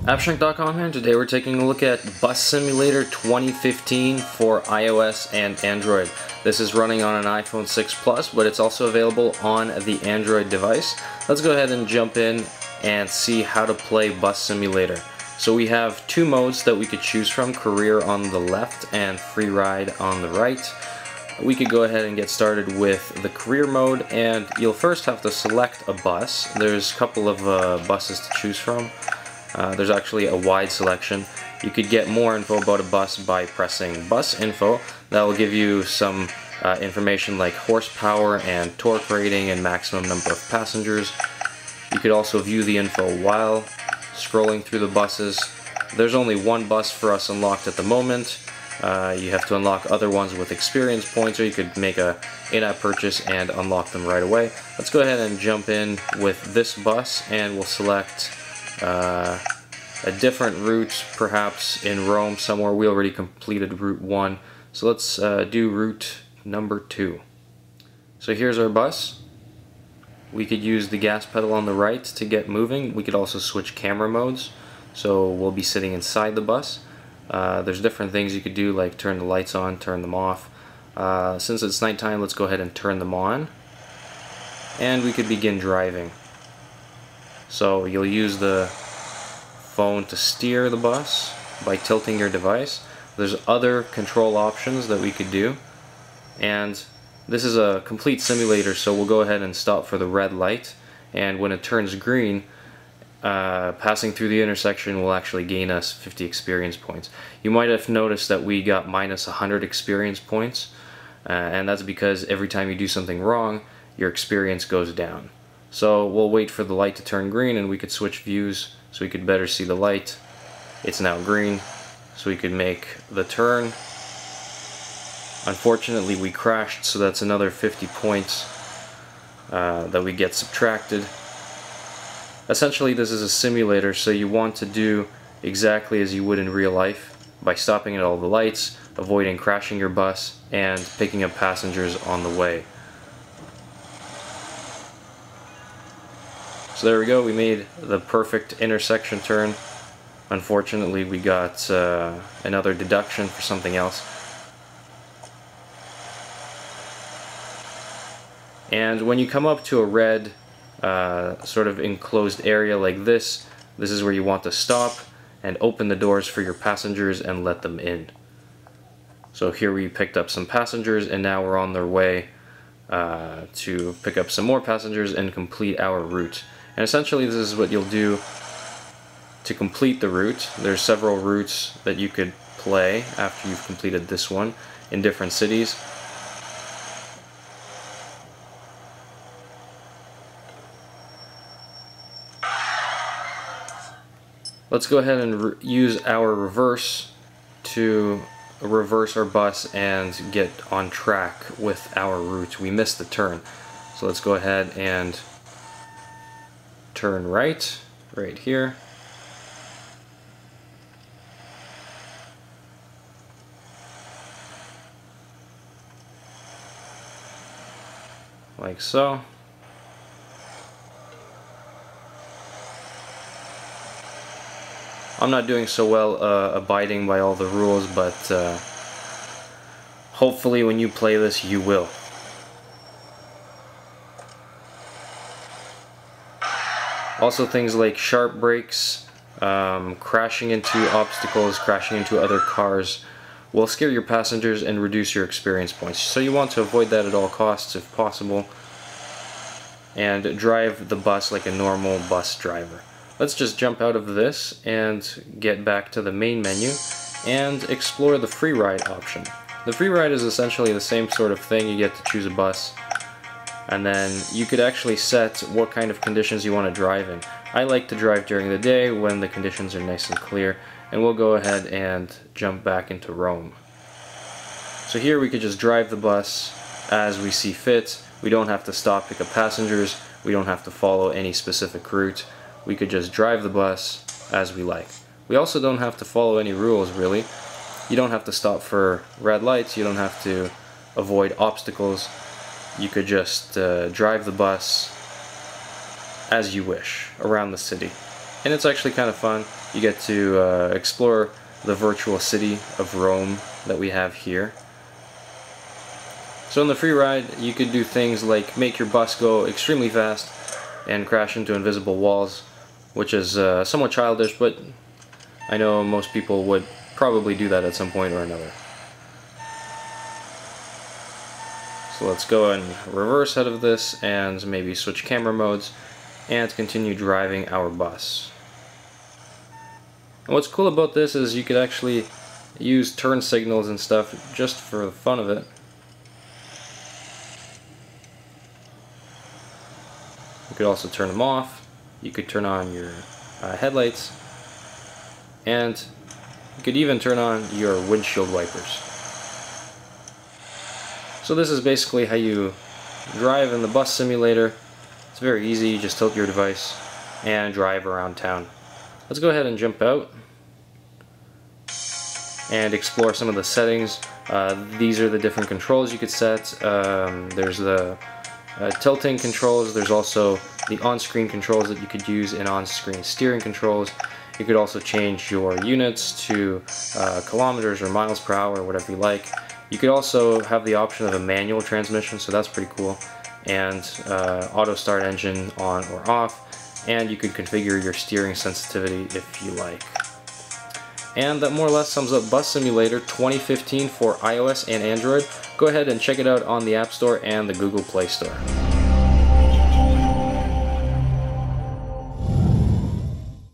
appshrink.com here. Today we're taking a look at Bus Simulator 2015 for iOS and Android. This is running on an iPhone 6 Plus, but it's also available on the Android device. Let's go ahead and jump in and see how to play Bus Simulator. So we have two modes that we could choose from, Career on the left and Free Ride on the right. We could go ahead and get started with the Career mode, and you'll first have to select a bus. There's a couple of buses to choose from. There's actually a wide selection. You could get more info about a bus by pressing Bus Info. That will give you some information like horsepower and torque rating and maximum number of passengers. You could also view the info while scrolling through the buses. There's only one bus for us unlocked at the moment. You have to unlock other ones with experience points, or you could make a in-app purchase and unlock them right away. Let's go ahead and jump in with this bus, and we'll select a different route, perhaps in Rome somewhere. We already completed route 1, so let's do route number 2. So here's our bus. We could use the gas pedal on the right to get moving. We could also switch camera modes, so we'll be sitting inside the bus. There's different things you could do, like turn the lights on, turn them off. Since it's nighttime, let's go ahead and turn them on, and we could begin driving. So you'll use the phone to steer the bus by tilting your device. There's other control options that we could do, and this is a complete simulator, so we'll go ahead and stop for the red light, and when it turns green, passing through the intersection will actually gain us 50 experience points. You might have noticed that we got minus 100 experience points, and that's because every time you do something wrong, your experience goes down. So we'll wait for the light to turn green, and we could switch views so we could better see the light. It's now green, so we could make the turn. Unfortunately, we crashed, so that's another 50 points that we get subtracted. Essentially, this is a simulator, so you want to do exactly as you would in real life by stopping at all the lights, avoiding crashing your bus, and picking up passengers on the way. So there we go, we made the perfect intersection turn. Unfortunately, we got another deduction for something else. And when you come up to a red sort of enclosed area like this, this is where you want to stop and open the doors for your passengers and let them in. So here we picked up some passengers, and now we're on their way to pick up some more passengers and complete our route. And essentially this is what you'll do to complete the route. There's several routes that you could play after you've completed this one in different cities. Let's go ahead and use our reverse to reverse our bus and get on track with our route. We missed the turn, so let's go ahead and turn right here. Like so. I'm not doing so well abiding by all the rules, but hopefully when you play this you will. Also, things like sharp brakes, crashing into obstacles, crashing into other cars will scare your passengers and reduce your experience points. So you want to avoid that at all costs if possible, and drive the bus like a normal bus driver. Let's just jump out of this and get back to the main menu and explore the free ride option. The free ride is essentially the same sort of thing. You get to choose a bus, and then you could actually set what kind of conditions you want to drive in. I like to drive during the day when the conditions are nice and clear, and we'll go ahead and jump back into Rome. So here we could just drive the bus as we see fit. We don't have to stop, pick up passengers. We don't have to follow any specific route. We could just drive the bus as we like. We also don't have to follow any rules, really. You don't have to stop for red lights. You don't have to avoid obstacles. You could just drive the bus as you wish around the city. and it's actually kind of fun. You get to explore the virtual city of Rome that we have here. So in the free ride, you could do things like make your bus go extremely fast and crash into invisible walls, which is somewhat childish, but I know most people would probably do that at some point or another. So let's go and reverse out of this and maybe switch camera modes and continue driving our bus. And what's cool about this is you could actually use turn signals and stuff just for the fun of it. You could also turn them off. You could turn on your headlights, and you could even turn on your windshield wipers. So this is basically how you drive in the bus simulator. It's very easy. You just tilt your device and drive around town. Let's go ahead and jump out and explore some of the settings. These are the different controls you could set. There's the tilting controls. There's also the on-screen controls that you could use in on-screen steering controls. You could also change your units to kilometers or miles per hour or whatever you like. You could also have the option of a manual transmission, so that's pretty cool, and auto start engine on or off, and you could configure your steering sensitivity if you like. And that more or less sums up Bus Simulator 2015 for iOS and Android. Go ahead and check it out on the App Store and the Google Play Store.